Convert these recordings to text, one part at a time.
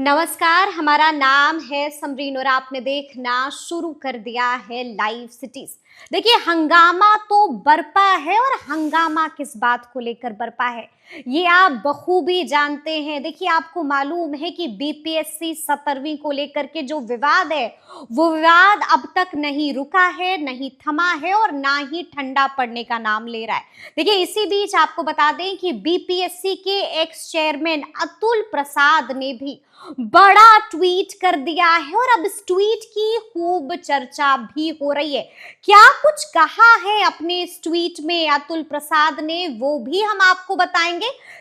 नमस्कार, हमारा नाम है समरीन और आपने देखना शुरू कर दिया है लाइव सिटीज। देखिए, हंगामा तो बरपा है और हंगामा किस बात को लेकर बरपा है ये आप बखूबी जानते हैं। देखिए, आपको मालूम है कि बीपीएससी 17वीं को लेकर के जो विवाद है वो विवाद अब तक नहीं रुका है, नहीं थमा है और ना ही ठंडा पड़ने का नाम ले रहा है। देखिए, इसी बीच आपको बता दें कि बीपीएससी के एक्स चेयरमैन अतुल प्रसाद ने भी बड़ा ट्वीट कर दिया है और अब इस ट्वीट की खूब चर्चा भी हो रही है। क्या कुछ कहा है अपने इस ट्वीट में अतुल प्रसाद ने, वो भी हम आपको बताएंगे।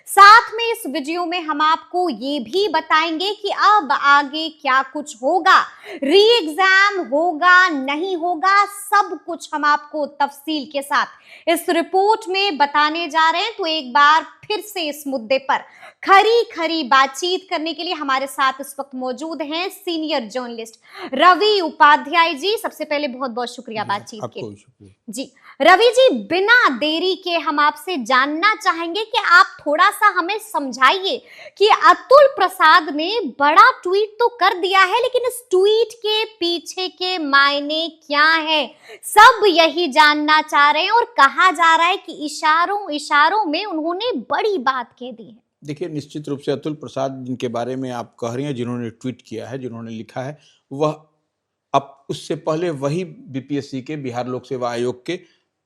साथ में इस वीडियो में हम आपको ये भी बताएंगे कि अब आगे क्या कुछ होगा, री एग्जाम होगा नहीं होगा, सब कुछ हम आपको तफसील के साथ इस रिपोर्ट में बताने जा रहे हैं। तो एक बार फिर से इस मुद्दे पर खरी खरी बातचीत करने के लिए हमारे साथ इस वक्त मौजूद हैं सीनियर जर्नलिस्ट रवि उपाध्याय जी। सबसे पहले बहुत बहुत शुक्रिया बातचीत के लिए जी। रवि जी, बिना देरी के हम आपसे जानना चाहेंगे कि आप थोड़ा सा हमें समझाइए कि अतुल प्रसाद ने बड़ा ट्वीट तो कर दिया है, लेकिन इस ट्वीट के पीछे के मायने क्या है, सब यही जानना चाह रहे हैं। और कहा जा रहा है कि इशारों इशारों में उन्होंने बड़ी बात कह दी है। देखिए, निश्चित रूप से अतुल प्रसाद जिनके बारे में आप कह रही हैं, जिन्होंने ट्वीट किया है, जिन्होंने लिखा है, वह अब उससे पहले वही बीपीएससी के बिहार लोक सेवा आयोग के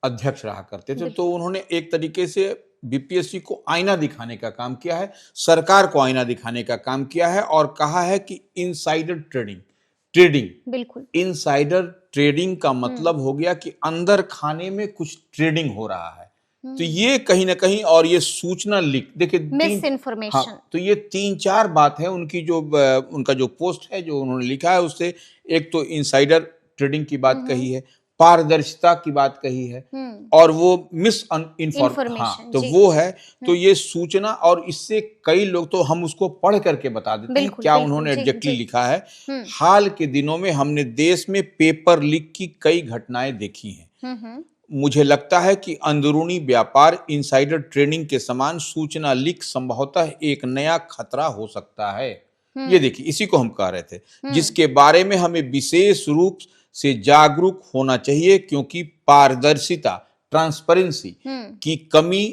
अध्यक्ष रहा करते थे। तो उन्होंने एक तरीके से बीपीएससी को आईना दिखाने का काम किया है, सरकार को आईना दिखाने का काम किया है और कहा है कि इनसाइडर ट्रेडिंग बिल्कुल, इनसाइडर ट्रेडिंग का मतलब हो गया कि अंदर खाने में कुछ ट्रेडिंग हो रहा है। तो ये कहीं ना कहीं, और ये सूचना लीक, देखिए मिस इन्फॉर्मेशन। हाँ, तो ये 3-4 बात है उनकी, जो उनका जो पोस्ट है, जो उन्होंने लिखा है, उससे एक तो इनसाइडर ट्रेडिंग की बात कही है, पारदर्शिता की बात कही है, और वो मिस इन्फॉर्मेशन, हाँ, तो वो है। तो ये सूचना, और इससे कई लोग, तो हम उसको पढ़ करके बता देते हैं क्या उन्होंने एग्जैक्टली लिखा है। हाल के दिनों में हमने देश में पेपर लीक की कई घटनाएं देखी हैं। मुझे लगता है कि अंदरूनी व्यापार, इनसाइडर ट्रेडिंग के समान सूचना लीक संभवतः एक नया खतरा हो सकता है। ये देखिए, इसी को हम कह रहे थे, जिसके बारे में हमें विशेष रूप से जागरूक होना चाहिए, क्योंकि पारदर्शिता, ट्रांसपेरेंसी की कमी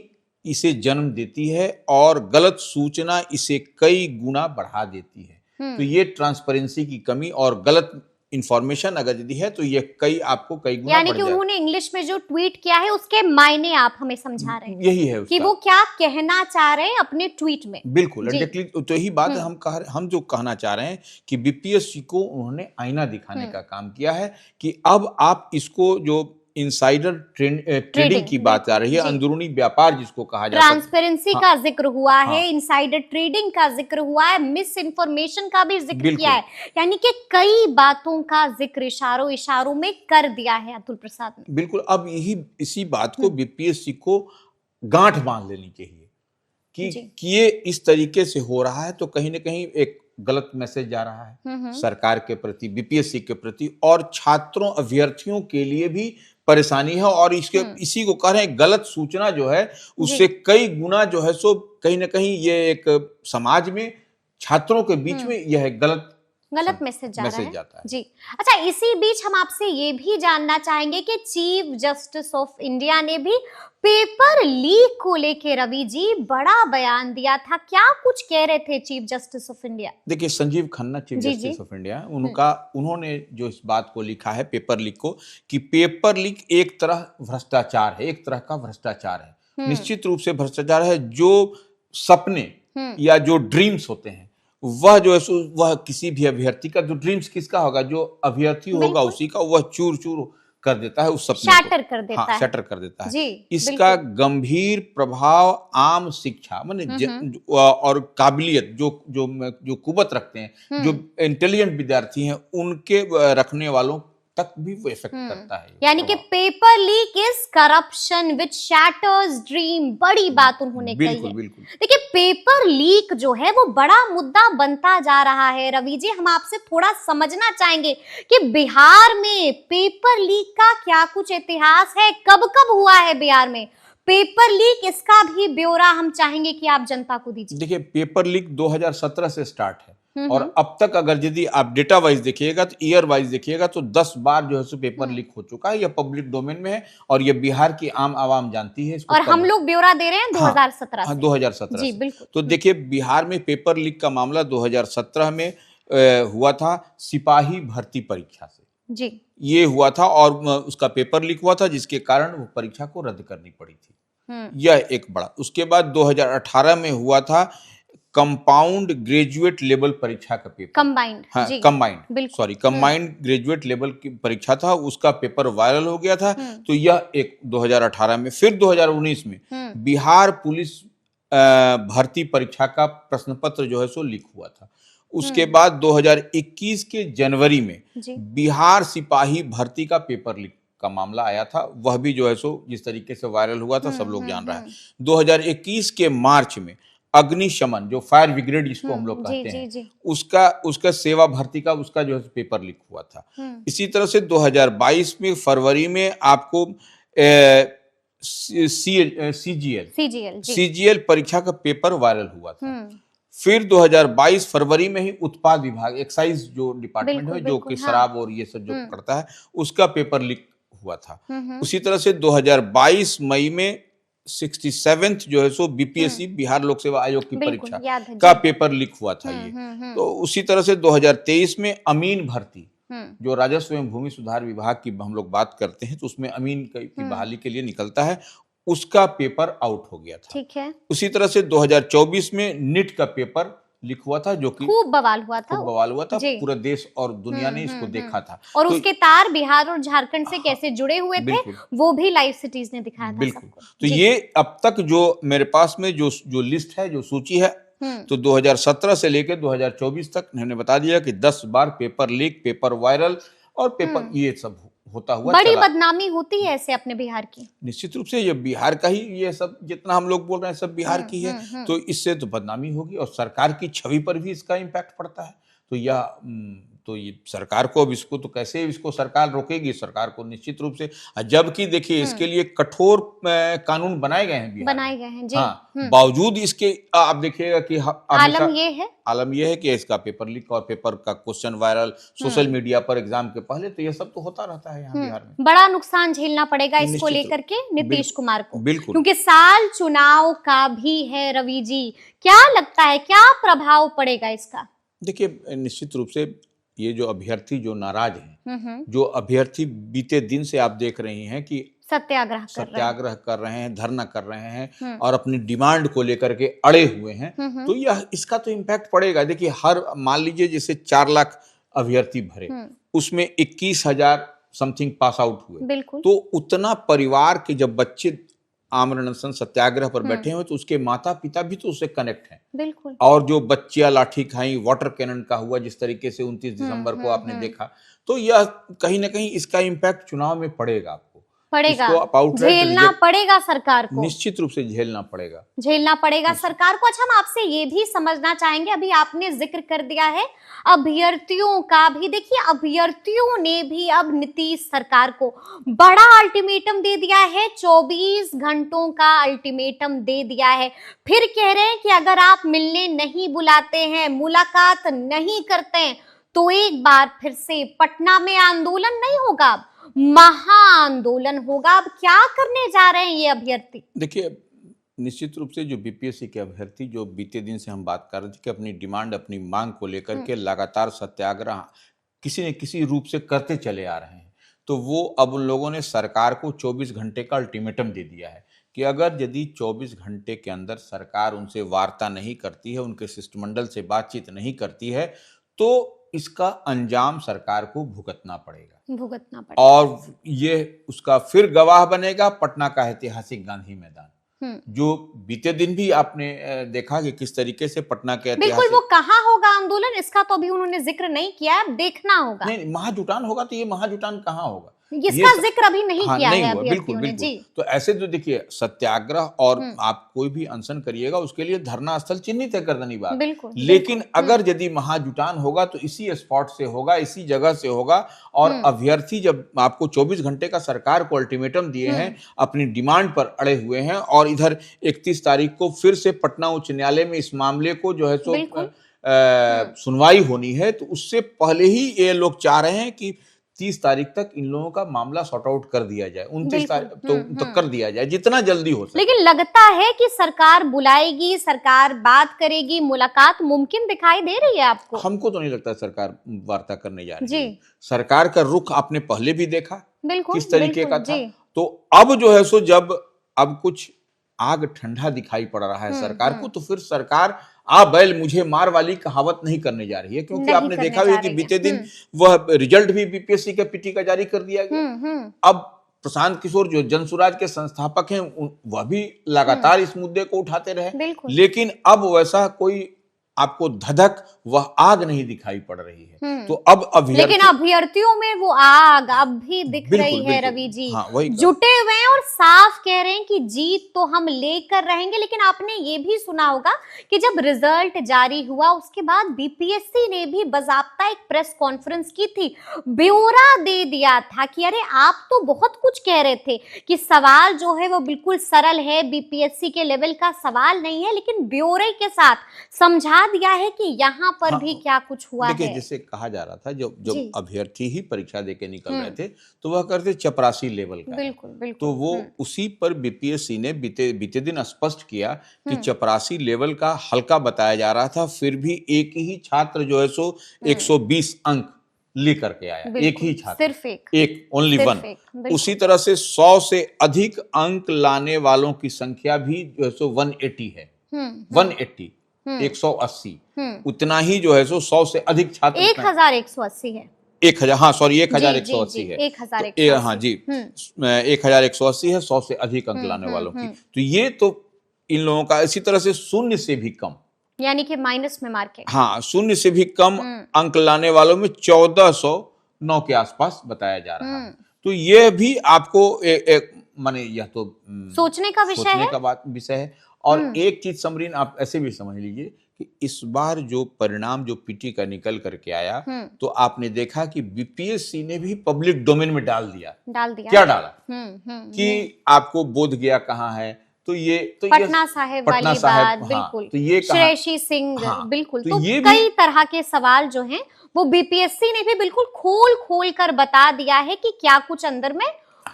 इसे जन्म देती है और गलत सूचना इसे कई गुना बढ़ा देती है। तो ये ट्रांसपेरेंसी की कमी और गलत इंफॉर्मेशन अगर यदि है तो ये आपको कई गुना, यानी कि उन्होंने इंग्लिश में जो ट्वीट किया है उसके मायने आप हमें समझा रहे हैं। यही है कि वो क्या कहना चाह रहे हैं अपने ट्वीट में। बिल्कुल एग्जैक्टली, तो यही बात है। हम जो कहना चाह रहे हैं कि बीपीएससी को उन्होंने आईना दिखाने का काम किया है कि अब आप इसको, जो इनसाइडर ट्रेडिंग की बात आ रही है, अंदरूनी व्यापार जिसको कहा जाता है, ट्रांसपेरेंसी का जिक्र हुआ है, इनसाइडर ट्रेडिंग का जिक्र हुआ है, मिस इन्फॉर्मेशन का भी जिक्र किया है, यानी कि कई बातों का जिक्र इशारों इशारों में कर दिया है अतुल प्रसाद ने। बिल्कुल, अब इसी बात को बीपीएससी को गांठ बांध लेनी चाहिए कि ये इस तरीके से हो रहा है, तो कहीं ना कहीं एक गलत मैसेज जा रहा है सरकार के प्रति, बीपीएससी के प्रति, और छात्रों, अभ्यर्थियों के लिए भी परेशानी है। और इसी को कह रहे हैं, गलत सूचना जो है उससे कई गुना जो है सो कहीं ना कहीं ये एक समाज में, छात्रों के बीच में यह गलत मैसेज जाता है जी। अच्छा, इसी बीच हम आपसे ये भी जानना चाहेंगे कि चीफ जस्टिस ऑफ इंडिया ने भी पेपर लीक को लेके रवि जी बड़ा बयान दिया था। क्या कुछ कह रहे थे चीफ जस्टिस ऑफ इंडिया? देखिए, Sanjiv Khanna chief justice of India, उन्होंने जो इस बात को लिखा है, पेपर लीक को, कि पेपर लीक एक तरह भ्रष्टाचार है, एक तरह का भ्रष्टाचार है। निश्चित रूप से भ्रष्टाचार है। जो सपने या जो ड्रीम्स होते हैं, वह जो है वह किसी भी अभ्यर्थी का, जो ड्रीम्स किसका होगा, जो अभ्यर्थी होगा उसी का, वह चूर चूर कर देता है उस सपने को, शैटर कर देता है। शैटर कर देता है। इसका गंभीर प्रभाव आम शिक्षा और काबिलियत, जो कुवत रखते हैं, जो इंटेलिजेंट विद्यार्थी हैं, उनके रखने वालों तक भी वो इफेक्ट करता है। यानी कि paper leak is corruption which shatters dream, बड़ी बात उन्होंने कही है। बिल्कुल। देखिए, पेपर लीक जो है वो बड़ा मुद्दा बनता जा रहा है। रवि जी, हम आपसे थोड़ा समझना चाहेंगे कि बिहार में पेपर लीक का क्या कुछ इतिहास है, कब कब हुआ है बिहार में पेपर लीक, इसका भी ब्यौरा हम चाहेंगे कि आप जनता को दीजिए। देखिए, पेपर लीक 2017 से स्टार्ट है। और अब तक अगर यदि आप डेटा वाइज देखिएगा तो ईयर वाइज देखिएगा तो 10 बार जो है सो पेपर लीक हो चुका है। यह पब्लिक डोमेन में है और यह बिहार की आम आवाम जानती है इसको। और हम लोग ब्यौरा दे रहे हैं 2017 हाँ, से। 2017 जी से। बिल्कुल। तो देखिए बिहार में पेपर लीक का मामला 2017 में हुआ था सिपाही भर्ती परीक्षा से। जी ये हुआ था और उसका पेपर लीक हुआ था जिसके कारण वो परीक्षा को रद्द करनी पड़ी थी। यह एक बड़ा। उसके बाद 2018 में हुआ था कंपाउंड ग्रेजुएट लेवल परीक्षा का पेपर। कंबाइंड। हाँ, combined, sorry, combined graduate level की परीक्षा था, उसका पेपर वायरल हो गया था। तो यह एक 2018 में। फिर 2019 में बिहार पुलिस भर्ती परीक्षा का प्रश्न पत्र जो है सो लीक हुआ था। उसके बाद 2021 के जनवरी में बिहार सिपाही भर्ती का पेपर लीक का मामला आया था। वह भी जो है सो जिस तरीके से वायरल हुआ था सब लोग जान रहा है। 2021 के मार्च में अग्निशमन, जो फायर ब्रिगेड जिसको हम लोग कहते हैं, उसका सेवा भर्ती का उसका जो है पेपर लीक हुआ था। इसी तरह से 2022 में फरवरी में आपको सीजीएल परीक्षा का पेपर वायरल हुआ था। फिर 2022 फरवरी में ही उत्पाद विभाग, एक्साइज जो डिपार्टमेंट है जो कि शराब और ये सब जो करता है, उसका पेपर लीक हुआ था। उसी तरह से 2022 मई में 67th जो है सो बीपीएससी बिहार लोक सेवा आयोग की परीक्षा का पेपर लीक हुआ था ये। तो उसी तरह से 2023 में अमीन भर्ती, जो राजस्व एवं भूमि सुधार विभाग की हम लोग बात करते हैं, तो उसमें अमीन की बहाली के लिए निकलता है, उसका पेपर आउट हो गया था। ठीक है। उसी तरह से 2024 में नीट का पेपर लीक हुआ था, जो कि खूब बवाल हुआ था। पूरा देश और दुनिया ने इसको देखा था। और उसके तार बिहार और झारखंड से कैसे जुड़े हुए थे वो भी लाइव सिटीज ने दिखाया था। बिल्कुल। तो ये अब तक जो मेरे पास में जो लिस्ट है, जो सूची है, तो 2017 से लेकर 2024 तक हमने बता दिया कि 10 बार पेपर लीक, पेपर वायरल और पेपर ये सब होता हुआ बड़ी बदनामी होती है ऐसे अपने बिहार की। निश्चित रूप से ये बिहार का ही, ये सब जितना हम लोग बोल रहे हैं सब बिहार की है। तो इससे तो बदनामी होगी और सरकार की छवि पर भी इसका इम्पैक्ट पड़ता है। तो ये सरकार को, अब इसको तो कैसे इसको सरकार रोकेगी? सरकार को निश्चित रूप से, जबकि देखिए इसके लिए कठोर कानून बनाए गए हैं, बनाए गए हैं जी। हाँ, बावजूद इसके आप देखिएगा कि आलम ये है कि इसका पेपर लीक और पेपर का क्वेश्चन वायरल सोशल मीडिया पर एग्जाम के पहले, तो ये सब तो होता रहता है यहाँ बिहार में। बड़ा नुकसान झेलना पड़ेगा इसको लेकर के नीतीश कुमार को। बिल्कुल, क्योंकि साल चुनाव का भी है। रवि जी, क्या लगता है क्या प्रभाव पड़ेगा इसका? देखिए निश्चित रूप से ये जो अभ्यर्थी जो नाराज हैं, जो अभ्यर्थी बीते दिन से आप देख रही हैं कि सत्याग्रह कर रहे हैं, धरना कर रहे हैं और अपनी डिमांड को लेकर के अड़े हुए हैं, तो यह इसका तो इम्पैक्ट पड़ेगा। देखिए हर, मान लीजिए जैसे 4 लाख अभ्यर्थी भरे, उसमें 21,000 समथिंग पास आउट हुए, तो उतना परिवार के जब बच्चे आमरण अनशन सत्याग्रह पर बैठे हुए, तो उसके माता पिता भी तो उससे कनेक्ट हैं। बिल्कुल। और जो बच्चियां लाठी खाई, वाटर कैनन का हुआ जिस तरीके से 29 दिसंबर को आपने देखा, तो यह कहीं ना कहीं इसका इम्पैक्ट चुनाव में पड़ेगा। झेलना पड़ेगा सरकार को, निश्चित रूप से झेलना पड़ेगा सरकार को। अच्छा, हम आपसे ये भी समझना चाहेंगे, अभी आपने जिक्र कर दिया है अभ्यर्थियों का भी। देखिए अभ्यर्थियों ने भी अब नीतीश सरकार को बड़ा अल्टीमेटम दे दिया है, 24 घंटों का अल्टीमेटम दे दिया है। फिर कह रहे हैं कि अगर आप मिलने नहीं बुलाते हैं, मुलाकात नहीं करते हैं, तो एक बार फिर से पटना में आंदोलन नहीं होगा, महा आंदोलन होगा। अब क्या करने जा रहे हैं ये अभ्यर्थी? देखिए निश्चित रूप से जो बीपीएससी के अभ्यर्थी, जो बीते दिन से हम बात कर रहे थे कि अपनी डिमांड, अपनी मांग को लेकर के लगातार सत्याग्रह किसी न किसी रूप से करते चले आ रहे हैं, तो वो अब उन लोगों ने सरकार को 24 घंटे का अल्टीमेटम दे दिया है कि अगर यदि 24 घंटे के अंदर सरकार उनसे वार्ता नहीं करती है, उनके शिष्टमंडल से बातचीत नहीं करती है, तो इसका अंजाम सरकार को भुगतना पड़ेगा। और ये उसका फिर गवाह बनेगा पटना का ऐतिहासिक गांधी मैदान, जो बीते दिन भी आपने देखा कि किस तरीके से पटना के ऐतिहासिक। बिल्कुल, वो कहाँ होगा आंदोलन, इसका तो अभी उन्होंने जिक्र नहीं किया, अब देखना होगा। नहीं, महाजुटान होगा, तो ये महाजुटान कहाँ होगा, इसका जिक्र अभी नहीं किया है बिल्कुल बिल्कुल जी। तो ऐसे तो देखिए सत्याग्रह और आप कोई भी अनशन करिएगा, उसके लिए धरना स्थल चिन्हित है गर्दनी बाग, लेकिन अगर यदि महाजुटान होगा तो इसी स्पॉट से होगा, इसी जगह से होगा। और अभ्यर्थी जब आपको 24 घंटे का सरकार को अल्टीमेटम दिए हैं, अपनी डिमांड पर अड़े हुए हैं, और इधर 31 तारीख को फिर से पटना उच्च न्यायालय में इस मामले को जो है सो सुनवाई होनी है, तो उससे पहले ही ये लोग चाह रहे हैं कि 30 तारीख तक इन लोगों का मामला सॉर्ट आउट कर दिया जाए, 29 तारीख तो कर दिया जाए जितना जल्दी हो सके। लेकिन लगता है कि सरकार बुलाएगी, सरकार बात करेगी, मुलाकात मुमकिन दिखाई दे रही है आपको? हमको तो नहीं लगता सरकार वार्ता करने जा रही जी। है। सरकार का रुख आपने पहले भी देखा बिल्कुल किस तरीके का था। जी। तो अब जो है सो जब अब कुछ आग ठंडा दिखाई पड़ रहा है सरकार को, तो फिर सरकार आ बैल मुझे मार वाली कहावत नहीं करने जा रही है, क्योंकि आपने देखा भी कि बीते दिन वह रिजल्ट भी बीपीएससी के पीटी का जारी कर दिया गया। अब प्रशांत किशोर जो जनसुराज के संस्थापक हैं, वह भी लगातार इस मुद्दे को उठाते रहे, लेकिन अब वैसा कोई आपको धधक वह आग नहीं दिखाई पड़ रही है। तो अब लेकिन अभ्यर्थियों में वो आग अब भी दिख रही है रवि जी। हाँ, जुटे हुए हैं और साफ कह रहे हैं कि जीत तो हम लेकर रहेंगे। लेकिन आपने ये भी सुना होगा कि जब रिजल्ट जारी हुआ उसके बाद बीपीएससी ने भी बाकायदा एक प्रेस कॉन्फ्रेंस की थी, ब्यौरा दे दिया था कि अरे आप तो बहुत कुछ कह रहे थे कि सवाल जो है वो बिल्कुल सरल है, बीपीएससी के लेवल का सवाल नहीं है, लेकिन ब्यौरे के साथ समझा दिया है कि यहाँ पर भी क्या कुछ हुआ है। देखिए, जैसे कहा जा रहा था जब अभ्यर्थी ही परीक्षा देके निकल रहे थे तो वह करते चपरासी लेवल का। बिल्कुल। तो वो उसी पर बीपीएससी ने बीते दिन स्पष्ट किया कि चपरासी लेवल का हल्का बताया जा रहा था, फिर भी एक ही छात्र जो है सो 120 अंक लेकर के आया, एक ही छात्र, सिर्फ एक ओनली वन। उसी तरह से 100 से अधिक अंक लाने वालों की संख्या भी जो है सो 180 है, 180 180 उतना ही जो है सो 100 से अधिक छात्र 1180 है, 1000 हाँ सॉरी 1180 है, 1180 हाँ जी 1180 है 100 से अधिक अंक लाने वालों की। तो ये तो इन लोगों का, इसी तरह से शून्य से भी कम, यानी कि माइनस में मार्क है, हाँ शून्य से भी कम अंक लाने वालों में 1409 के आसपास बताया जा रहा है। तो ये भी आपको एक माने यह तो सोचने का विषय है। और एक चीज समरीन आप ऐसे भी समझ लीजिए कि इस बार जो परिणाम जो पीटी का निकल करके आया, तो आपने देखा कि बीपीएससी ने भी पब्लिक डोमेन में डाल दिया। क्या डाला कि आपको बोध गया कहाँ है, तो ये तो पटना साहिब वाली बात, बिल्कुल तो ये श्रेयसी सिंह, बिल्कुल। तो कई तरह के सवाल जो हैं वो बीपीएससी ने भी बिल्कुल खोल कर बता दिया है कि क्या कुछ अंदर में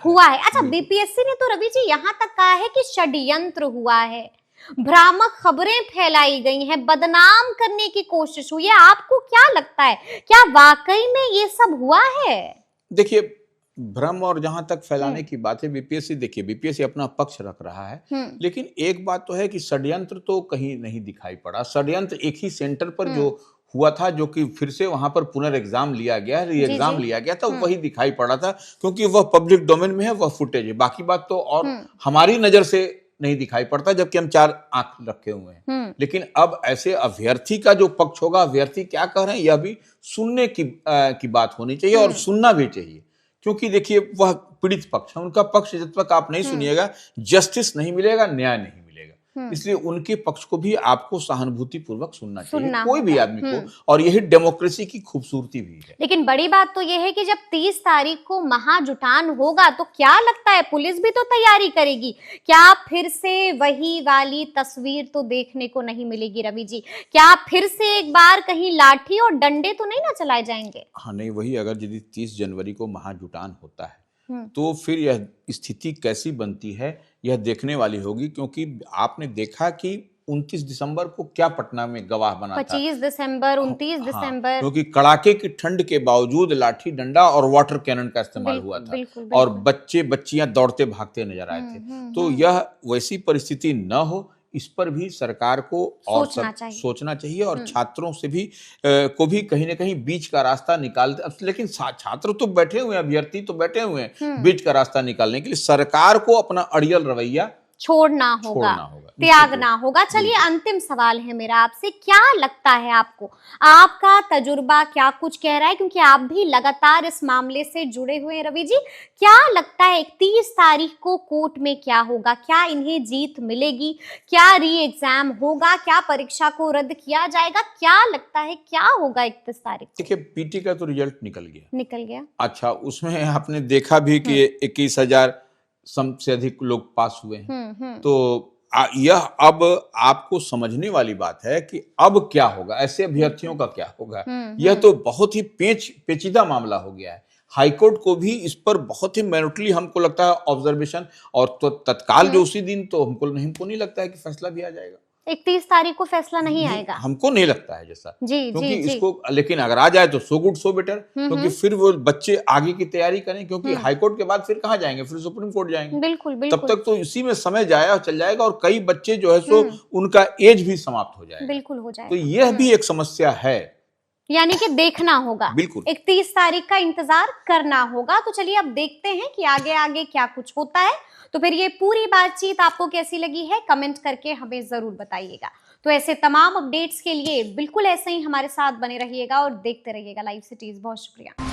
हुआ है। अच्छा, बीपीएससी ने तो रवि जी यहाँ तक कहा है कि षड्यंत्र हुआ है, भ्रामक खबरें फैलाई गई हैं, बदनाम करने की कोशिश हुई है। आपको क्या लगता है, क्या वाकई में ये सब हुआ है? देखिए, भ्रम और जहां तक फैलाने की बात है, बीपीएससी अपना पक्ष रख रहा है, लेकिन एक बात तो है कि षड्यंत्र तो कहीं नहीं दिखाई पड़ा। षड्यंत्र एक ही सेंटर पर जो हुआ था, जो कि फिर से वहां पर पुनर्एग्जाम लिया गया, री-एग्जाम लिया गया था, वही दिखाई पड़ा था, क्योंकि वह पब्लिक डोमेन में है, वह फुटेज है। बाकी बात तो और हमारी नजर से नहीं दिखाई पड़ता, जबकि हम 4 आंख रखे हुए हैं। लेकिन अब ऐसे अभ्यर्थी का जो पक्ष होगा, अभ्यर्थी क्या कह रहे हैं, यह भी सुनने की बात होनी चाहिए और सुनना भी चाहिए, क्योंकि देखिए वह पीड़ित पक्ष है, उनका पक्ष जब तक आप नहीं सुनिएगा, जस्टिस नहीं मिलेगा, न्याय नहीं मिलेगा। इसलिए उनके पक्ष को भी आपको सहानुभूति पूर्वक सुनना चाहिए, कोई भी आदमी को, और यही डेमोक्रेसी की खूबसूरती भी है। लेकिन बड़ी बात तो यह है कि जब 30 तारीख को महाजुटान होगा, तो क्या लगता है पुलिस भी तो तैयारी करेगी? क्या फिर से वही वाली तस्वीर तो देखने को नहीं मिलेगी रवि जी? क्या फिर से एक बार कहीं लाठी और डंडे तो नहीं ना चलाए जाएंगे? हाँ नहीं, वही अगर यदि 30 जनवरी को महाजुटान होता है तो फिर यह स्थिति कैसी बनती है, यह देखने वाली होगी, क्योंकि आपने देखा कि 29 दिसंबर को क्या पटना में गवाह बना 25 दिसंबर 29 दिसंबर, क्योंकि कड़ाके की ठंड के बावजूद लाठी डंडा और वाटर कैनन का इस्तेमाल हुआ था, बिल्कुल। और बच्चे बच्चियां दौड़ते भागते नजर आए थे। तो यह वैसी परिस्थिति न हो, इस पर भी सरकार को और सोचना चाहिए, और छात्रों से भी को भी कहीं ना कहीं बीच का रास्ता निकालते। लेकिन छात्र तो बैठे हुए हैं, अभ्यर्थी तो बैठे हुए हैं बीच का रास्ता निकालने के लिए। सरकार को अपना अड़ियल रवैया छोड़ना होगा, त्यागना होगा। चलिए, अंतिम सवाल है मेरा आपसे, क्या लगता है आपको, आपका तजुर्बा क्या कुछ कह रहा है, क्योंकि आप भी लगातार इस मामले से जुड़े हुए हैं रवि जी, क्या लगता है 31 तारीख को कोर्ट में क्या होगा? क्या इन्हें जीत मिलेगी? क्या री एग्जाम होगा? क्या परीक्षा को रद्द किया जाएगा? क्या लगता है क्या होगा 31 तारीख? देखिए, पीटी का तो रिजल्ट निकल गया। अच्छा, उसमें आपने देखा भी कि 21,000 से अधिक लोग पास हुए हैं। तो यह अब आपको समझने वाली बात है कि अब क्या होगा, ऐसे अभ्यर्थियों का क्या होगा। यह तो बहुत ही पेचीदा मामला हो गया है। हाईकोर्ट को भी इस पर बहुत ही मिनटली हमको लगता है ऑब्जर्वेशन, और तो तत्काल जो उसी दिन तो हमको नहीं लगता है कि फैसला भी आ जाएगा। 31 तारीख को फैसला नहीं आएगा। हमको नहीं लगता है जैसा, जी क्योंकि जी जी। इसको, लेकिन अगर आ जाए तो सो गुड सो बेटर, क्योंकि फिर वो बच्चे आगे की तैयारी करें, क्योंकि हाईकोर्ट के बाद फिर कहाँ जाएंगे, फिर सुप्रीम कोर्ट जाएंगे। बिल्कुल तब बिल्कुल तक तो इसी में समय जाया चल जाएगा, और कई बच्चे जो है सो उनका एज भी समाप्त हो जाएगा। बिल्कुल हो तो जाएगा। यह भी एक समस्या है। यानी कि देखना होगा, बिल्कुल 31 तारीख का इंतजार करना होगा। तो चलिए अब देखते हैं कि आगे आगे क्या कुछ होता है। तो फिर ये पूरी बातचीत आपको कैसी लगी है, कमेंट करके हमें जरूर बताइएगा। तो ऐसे तमाम अपडेट्स के लिए बिल्कुल ऐसे ही हमारे साथ बने रहिएगा और देखते रहिएगा लाइव सिटीज। बहुत शुक्रिया।